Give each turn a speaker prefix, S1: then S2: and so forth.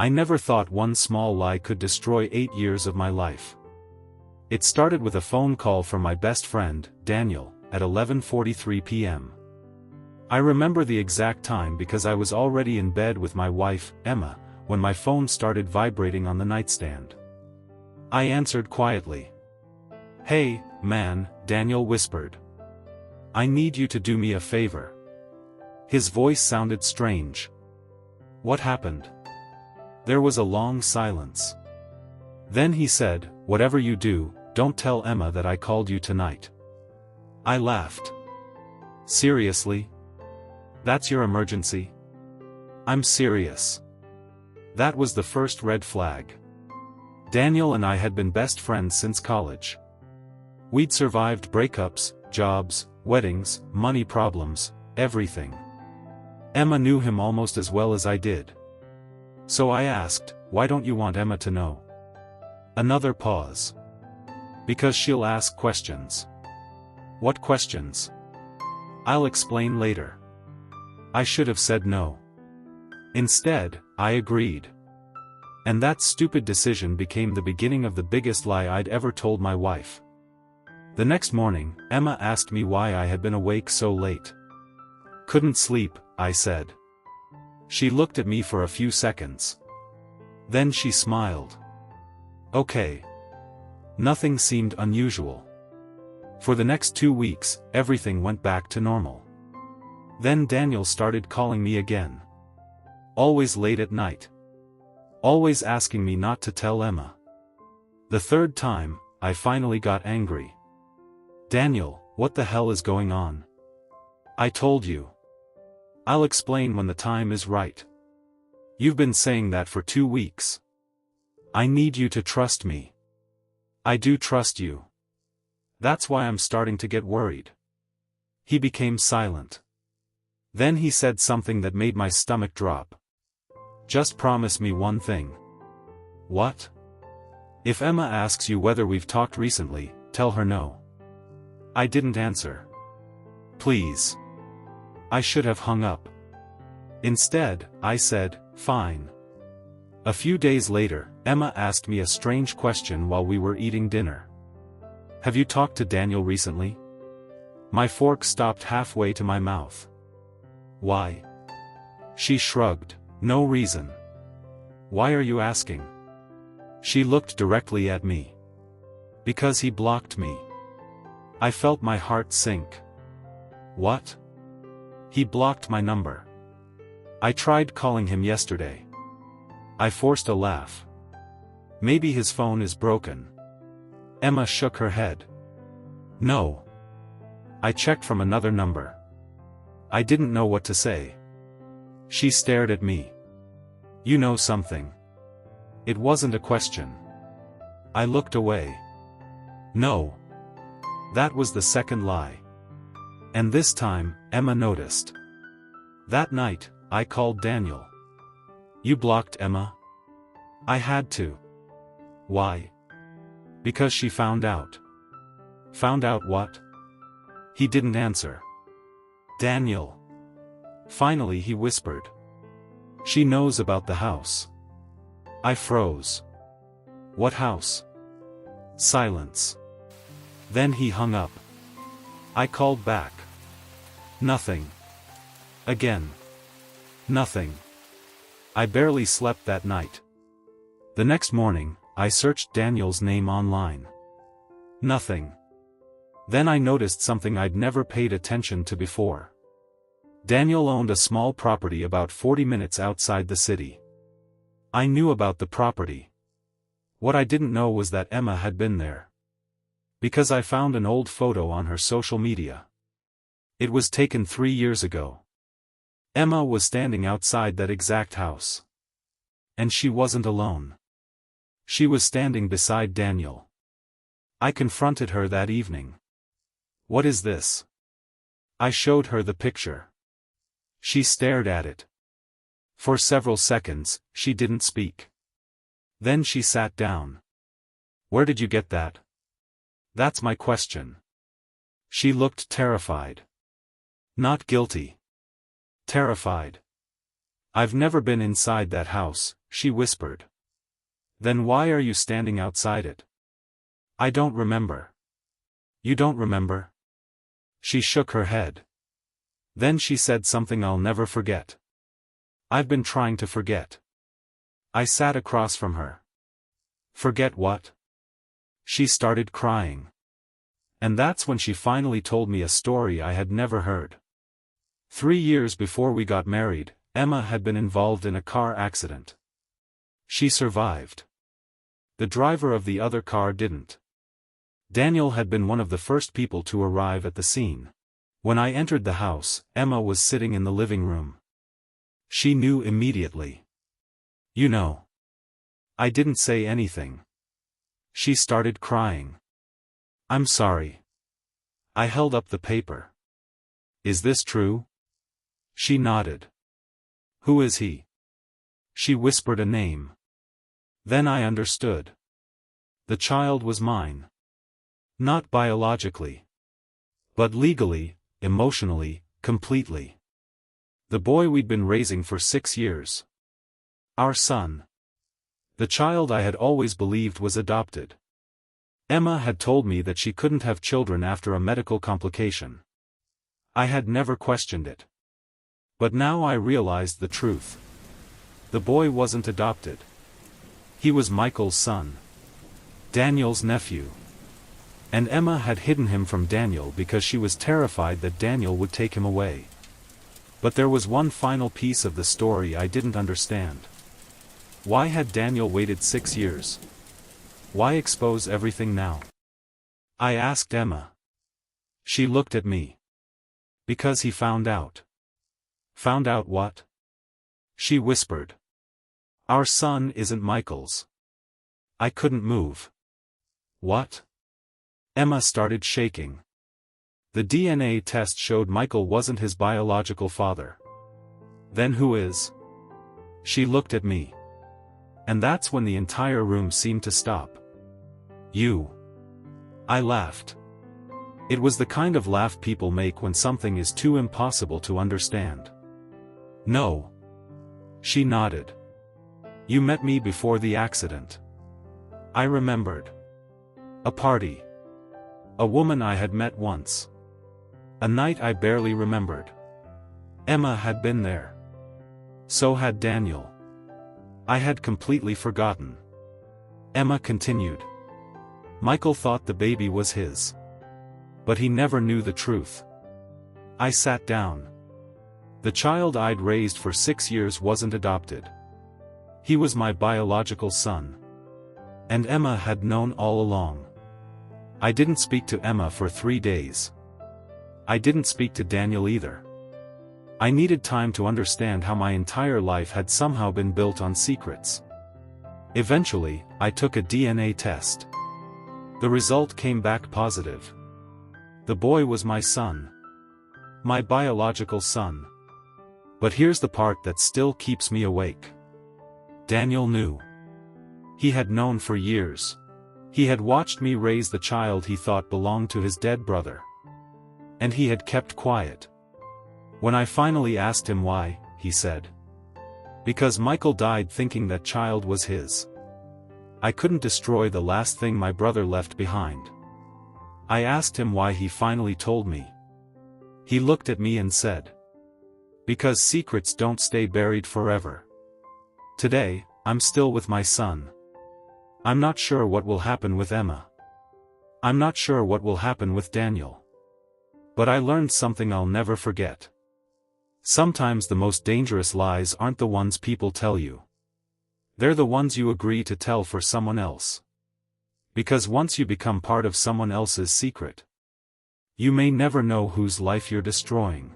S1: I never thought one small lie could destroy 8 years of my life. It started with a phone call from my best friend, Daniel, at 11:43 p.m. I remember the exact time because I was already in bed with my wife, Emma, when my phone started vibrating on the nightstand. I answered quietly. "Hey, man," Daniel whispered. "I need you to do me a favor." His voice sounded strange. "What happened?" There was a long silence. Then he said, "Whatever you do, don't tell Emma that I called you tonight." I laughed. "Seriously? That's your emergency?" "I'm serious." That was the first red flag. Daniel and I had been best friends since college. We'd survived breakups, jobs, weddings, money problems, everything. Emma knew him almost as well as I did. So I asked, "Why don't you want Emma to know?" Another pause. "Because she'll ask questions." "What questions?" "I'll explain later." I should have said no. Instead, I agreed. And that stupid decision became the beginning of the biggest lie I'd ever told my wife. The next morning, Emma asked me why I had been awake so late. "Couldn't sleep," I said. She looked at me for a few seconds. Then she smiled. "Okay." Nothing seemed unusual. For the next 2 weeks, everything went back to normal. Then Daniel started calling me again. Always late at night. Always asking me not to tell Emma. The third time, I finally got angry. "Daniel, what the hell is going on?" "I told you. I'll explain when the time is right. You've been saying that for 2 weeks. I need you to trust me." "I do trust you. That's why I'm starting to get worried." He became silent. Then he said something that made my stomach drop. "Just promise me one thing." "What?" "If Emma asks you whether we've talked recently, tell her no." I didn't answer. "Please." I should have hung up. Instead, I said, "Fine." A few days later, Emma asked me a strange question while we were eating dinner. "Have you talked to Daniel recently?" My fork stopped halfway to my mouth. "Why?" She shrugged. "No reason." "Why are you asking?" She looked directly at me. "Because he blocked me." I felt my heart sink. "What?" "He blocked my number. I tried calling him yesterday." I forced a laugh. "Maybe his phone is broken." Emma shook her head. "No. I checked from another number." I didn't know what to say. She stared at me. "You know something." It wasn't a question. I looked away. "No." That was the second lie. And this time, Emma noticed. That night, I called Daniel. "You blocked Emma?" "I had to." "Why?" "Because she found out." "Found out what?" He didn't answer. "Daniel." Finally he whispered. "She knows about the house." I froze. "What house?" Silence. Then he hung up. I called back. Nothing. Again. Nothing. I barely slept that night. The next morning, I searched Daniel's name online. Nothing. Then I noticed something I'd never paid attention to before. Daniel owned a small property about 40 minutes outside the city. I knew about the property. What I didn't know was that Emma had been there. Because I found an old photo on her social media. It was taken 3 years ago. Emma was standing outside that exact house. And she wasn't alone. She was standing beside Daniel. I confronted her that evening. "What is this?" I showed her the picture. She stared at it. For several seconds, she didn't speak. Then she sat down. "Where did you get that?" "That's my question." She looked terrified. Not guilty. Terrified. I've never been inside that house, she whispered. Then why are you standing outside it? I don't remember. You don't remember? She shook her head. Then she said something I'll never forget. I've been trying to forget. I sat across from her. Forget what? She started crying. And that's when she finally told me a story I had never heard. 3 years before we got married, Emma had been involved in a car accident. She survived. The driver of the other car didn't. Daniel had been one of the first people to arrive at the scene. When I entered the house, Emma was sitting in the living room. She knew immediately. You know. I didn't say anything. She started crying. I'm sorry. I held up the paper. Is this true? She nodded. Who is he? She whispered a name. Then I understood. The child was mine. Not biologically. But legally, emotionally, completely. The boy we'd been raising for 6 years. Our son. The child I had always believed was adopted. Emma had told me that she couldn't have children after a medical complication. I had never questioned it. But now I realized the truth. The boy wasn't adopted. He was Michael's son. Daniel's nephew. And Emma had hidden him from Daniel because she was terrified that Daniel would take him away. But there was one final piece of the story I didn't understand. Why had Daniel waited 6 years? Why expose everything now? I asked Emma. She looked at me. Because he found out. Found out what? She whispered. Our son isn't Michael's. I couldn't move. What? Emma started shaking. The DNA test showed Michael wasn't his biological father. Then who is? She looked at me. And that's when the entire room seemed to stop. You. I laughed. It was the kind of laugh people make when something is too impossible to understand. No. She nodded. You met me before the accident. I remembered. A party. A woman I had met once. A night I barely remembered. Emma had been there. So had Daniel. I had completely forgotten. Emma continued. Michael thought the baby was his. But he never knew the truth. I sat down. The child I'd raised for 6 years wasn't adopted. He was my biological son. And Emma had known all along. I didn't speak to Emma for 3 days. I didn't speak to Daniel either. I needed time to understand how my entire life had somehow been built on secrets. Eventually, I took a DNA test. The result came back positive. The boy was my son. My biological son. But here's the part that still keeps me awake. Daniel knew. He had known for years. He had watched me raise the child he thought belonged to his dead brother. And he had kept quiet. When I finally asked him why, he said. Because Michael died thinking that child was his. I couldn't destroy the last thing my brother left behind. I asked him why he finally told me. He looked at me and said. Because secrets don't stay buried forever. Today, I'm still with my son. I'm not sure what will happen with Emma. I'm not sure what will happen with Daniel. But I learned something I'll never forget. Sometimes the most dangerous lies aren't the ones people tell you. They're the ones you agree to tell for someone else. Because once you become part of someone else's secret, you may never know whose life you're destroying.